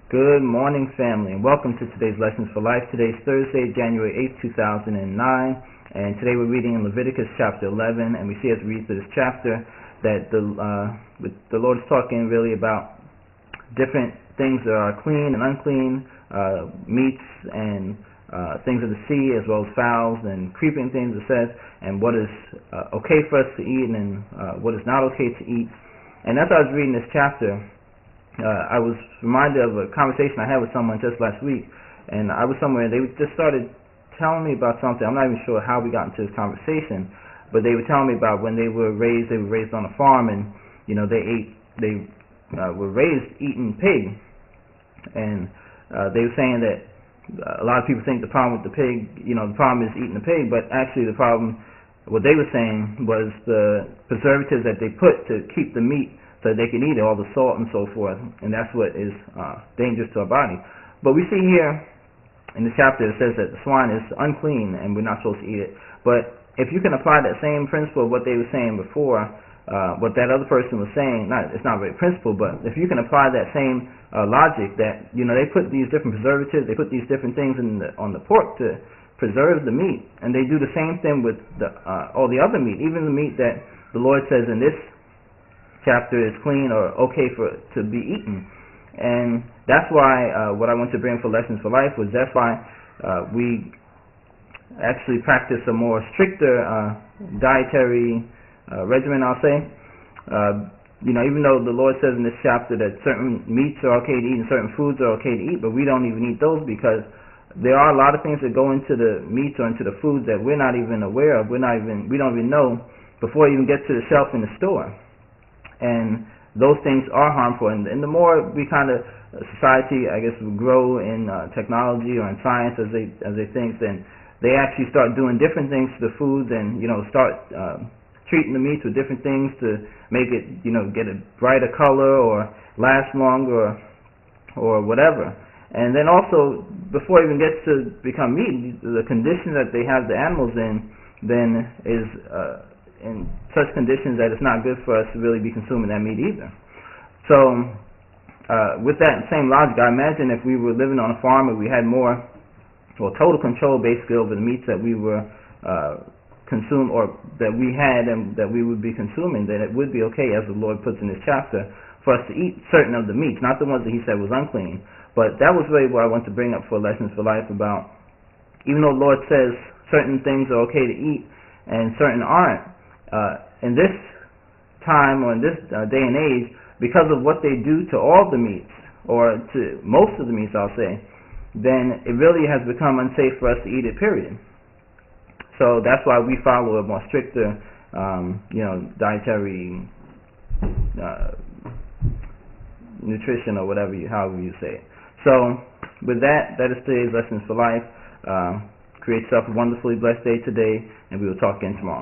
Good morning, family, and welcome to today's Lessons for Life. Today's Thursday, January 8th, 2009, and today we're reading in Leviticus chapter 11, and we see as we read through this chapter that the Lord is talking really about different things that are clean and unclean, meats and things of the sea, as well as fowls and creeping things, it says, and what is okay for us to eat and what is not okay to eat. And as I was reading this chapter, I was reminded of a conversation I had with someone just last week, and I was somewhere and they just started telling me about something. I'm not even sure how we got into this conversation, but they were telling me about when they were raised on a farm, and they were raised eating pig, and they were saying that a lot of people think the problem with the pig, the problem is eating the pig, but actually the problem, what they were saying, was the preservatives that they put to keep the meat so they can eat it, all the salt and so forth, and that's what is dangerous to our body. But we see here in the chapter it says that the swine is unclean and we're not supposed to eat it. But if you can apply that same principle of what they were saying before, what that other person was saying, it's not really principle, but if you can apply that same logic that they put these different preservatives, they put these different things on the pork to preserve the meat, and they do the same thing with all the other meat, even the meat that the Lord says in this chapter is clean or okay to be eaten. And that's why what I want to bring for Lessons for Life was that's why we actually practice a more stricter dietary regimen, I'll say. Even though the Lord says in this chapter that certain meats are okay to eat and certain foods are okay to eat, but we don't even eat those because there are a lot of things that go into the meats or into the foods that we're not even aware of. We don't even know before you even get to the shelf in the store. And those things are harmful, and the more we kind of society, I guess, will grow in technology or in science as they think, then they actually start doing different things to the foods, and start treating the meats with different things to make it get a brighter color or last longer or whatever. And then also, before it even gets to become meat, the condition that they have the animals in then is in such conditions that it's not good for us to really be consuming that meat either. So with that same logic, I imagine if we were living on a farm and we had more total control basically over the meats that we were consume or that we had and that we would be consuming, then it would be okay, as the Lord puts in this chapter, for us to eat certain of the meats, not the ones that he said was unclean. But that was really what I want to bring up for Lessons for Life about, even though the Lord says certain things are okay to eat and certain aren't, in this time or in this day and age, because of what they do to all the meats, or to most of the meats, I'll say, then it really has become unsafe for us to eat it, period. So that's why we follow a more stricter, dietary nutrition or however you say it. So with that is today's Lessons for Life. Create yourself a wonderfully blessed day today, and we will talk again tomorrow.